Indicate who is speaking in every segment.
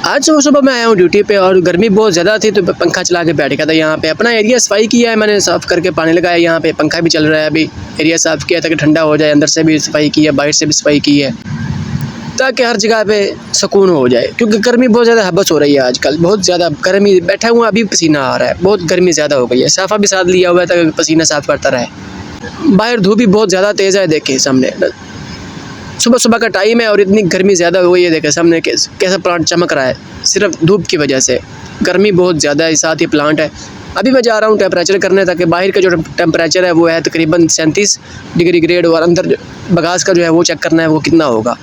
Speaker 1: आज सुबह सुबह मैं आया हूँ ड्यूटी पे और गर्मी बहुत ज़्यादा थी तो पंखा चला के बैठ गया था यहाँ पे। अपना एरिया सफाई किया है मैंने, साफ़ करके पानी लगाया, यहाँ पे पंखा भी चल रहा है। अभी एरिया साफ़ किया ताकि ठंडा हो जाए, अंदर से भी सफाई की है, बाहर से भी सफाई की है, ताकि हर जगह पे सुकून हो जाए। क्योंकि गर्मी बहुत ज़्यादा हबस हो रही है आजकल, बहुत ज़्यादा गर्मी, बैठा हुआ अभी पसीना आ रहा है, बहुत गर्मी ज़्यादा हो गई है। साफ़ा भी साथ लिया हुआ है ताकि पसीना साफ़ करता रहे। बाहर धूप भी बहुत ज़्यादा तेज़ है, देखें सामने सुबह सुबह का टाइम है और इतनी गर्मी ज़्यादा हो गई है। देखें सामने कैसा प्लांट चमक रहा है, सिर्फ धूप की वजह से। गर्मी बहुत ज़्यादा है, साथ ही प्लांट है। अभी मैं जा रहा हूँ टेम्परेचर करने, ताकि बाहर का जो टेम्परेचर है वो है तकरीबन 37 डिग्री ग्रेड, और अंदर बगास का जो है वो चेक करना है वो कितना होगा।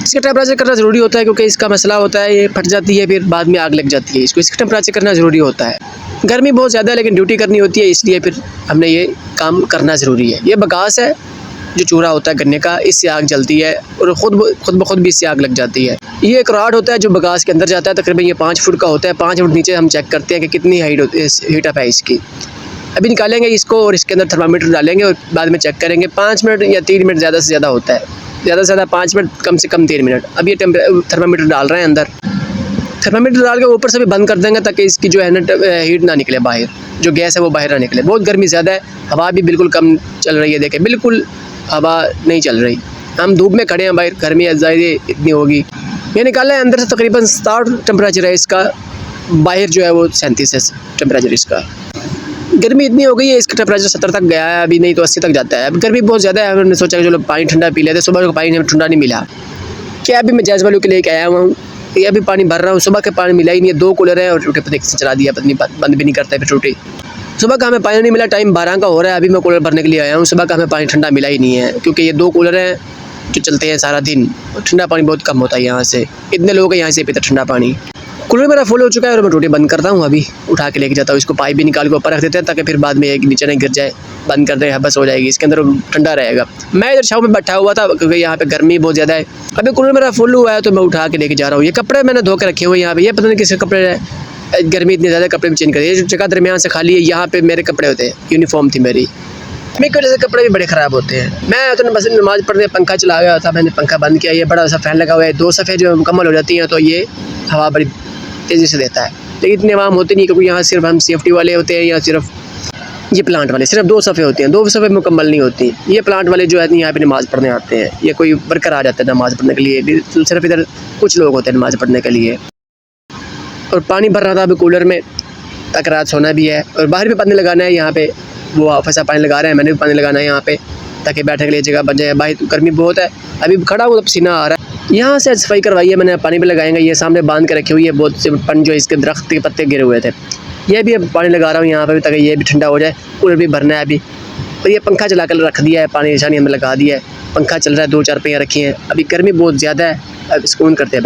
Speaker 1: इसका टेम्परेचर करना ज़रूरी होता है क्योंकि इसका मसला होता है, ये फट जाती है फिर बाद में आग लग जाती है। इसका टेम्परेचर करना ज़रूरी होता है। गर्मी बहुत ज़्यादा है लेकिन ड्यूटी करनी होती है, इसलिए फिर हमने ये काम करना ज़रूरी है। ये बगास है जो चूल्हा होता है गन्ने का, इससे आग जलती है और खुद ब खुद भी इससे आग लग जाती है। ये एक रॉड होता है जो बगास के अंदर जाता है, तकरीबन ये 5 फुट का होता है। 5 फुट नीचे हम चेक करते हैं कि कितनी हीट अप है इसकी। अभी निकालेंगे इसको और इसके अंदर थर्मामीटर डालेंगे और बाद में चेक करेंगे। 5 मिनट या 3 मिनट ज़्यादा से ज़्यादा होता है, ज़्यादा से ज़्यादा 5 मिनट, कम से कम 3 मिनट। अब ये थर्मामीटर डाल रहे हैं अंदर। थर्मामीटर डाल के ऊपर से भी बंद कर देंगे ताकि इसकी जो है ना हीट ना निकले बाहर, जो गैस है वो बाहर ना निकले। बहुत गर्मी ज़्यादा है, हवा भी बिल्कुल कम चल रही है। देखें बिल्कुल हवा नहीं चल रही, हम धूप में खड़े हैं, बाहर गर्मी ज़्यादा इतनी होगी। ये निकाला है अंदर से तकरीबन 60 टेम्परेचर है इसका, बाहर जो है वो 37 है टेम्परेचर इसका। गर्मी इतनी हो गई है, इसका टेम्परेचर 70 तक गया है अभी, नहीं तो 80 तक जाता है। अब गर्मी बहुत ज़्यादा है, हमने सोचा कि चलो पानी ठंडा पी लेते। सुबह को पानी ठंडा नहीं मिला, क्या अभी मैं जैज़ वालों के लेके आया हुआ हूँ। ये अभी पानी भर रहा हूँ, सुबह के पानी मिला ही नहीं है। 2 कूलर है और टूटे पता से चला दिया, पत्नी बंद भी नहीं करता है फिर टूटे। सुबह का हमें पानी नहीं मिला, टाइम 12 का हो रहा है, अभी मैं कूलर भरने के लिए आया हूँ। सुबह का हमें पानी ठंडा मिला ही नहीं है क्योंकि ये 2 कूलर हैं जो चलते हैं सारा दिन, और ठंडा पानी बहुत कम होता है यहाँ से। इतने लोग हैं यहाँ से पीते ठंडा पानी। कूलर मेरा फुल हो चुका है और मैं टूटी बंद करता हूँ, अभी उठा के लेके जाता हूँ। इसको पाइप भी निकाल के ऊपर रख देते हैं ताकि फिर बाद में एक नीचे नहीं गिर जाए। बंद कर दें, बस हो जाएगी, इसके अंदर ठंडा रहेगा। मैं इधर छाँव में बैठा हुआ था क्योंकि यहाँ पे गर्मी बहुत ज़्यादा है। अभी कूलर मेरा फुल हुआ है तो मैं उठा के लेके जा रहा हूँ। ये कपड़े मैंने धो के रखे हुए यहाँ पे, ये पता नहीं किसके कपड़े हैं, गर्मी इतनी ज़्यादा कपड़े भी चेंज करिए। जो जगह दरमियान से खाली है यहाँ पे मेरे कपड़े होते हैं, यूनिफॉर्म थी मेरी, मेरी वजह से कपड़े भी बड़े ख़राब होते हैं। मैं तो बस नमाज़ पढ़ने पंखा चला गया था, मैंने पंखा बंद किया। ये बड़ा सा फ़ैन लगा हुआ है, 2 सफ़े जो मुकम्मल हो जाती हैं तो ये हवा बड़ी तेज़ी से देता है। लेकिन इतने आवाम होते नहीं क्योंकि यहाँ सिर्फ हम सेफ्टी वाले होते हैं, या सिर्फ ये प्लांट वाले सिर्फ 2 सफ़े होते हैं, 2 सफ़े मुकम्मल नहीं होती। ये प्लांट वाले जो है यहाँ पे नमाज़ पढ़ने आते हैं, ये कोई वर्कर आ जाता है नमाज़ पढ़ने के लिए, सिर्फ इधर कुछ लोग होते हैं नमाज़ पढ़ने के लिए। और पानी भर रहा था अभी कूलर में, तक रात सोना भी है और बाहर भी पानी लगाना है। यहाँ पे वो फंसा पानी लगा रहे हैं, मैंने भी पानी लगाना है यहाँ पे ताकि बैठने के लिए जगह बन जाए। बाहर गर्मी बहुत है, अभी खड़ा हुआ पसीना आ रहा है। यहाँ से सफाई करवाई है मैंने, पानी भी लगाएंगे। ये सामने बांध के रखी हुई है बहुत से पन, जो इसके दरख्त के पत्ते गिरे हुए थे, ये भी अब पानी लगा रहा हूँ यहाँ पे ताकि ये भी ठंडा हो जाए। कूलर भी भरना है अभी, और ये पंखा चला कर रख दिया है, पानी निशानी हमें लगा दिया है, पंखा चल रहा है, 2-4 पहिया रखी हैं। अभी गर्मी बहुत ज़्यादा है, अब सुकून करते हैं।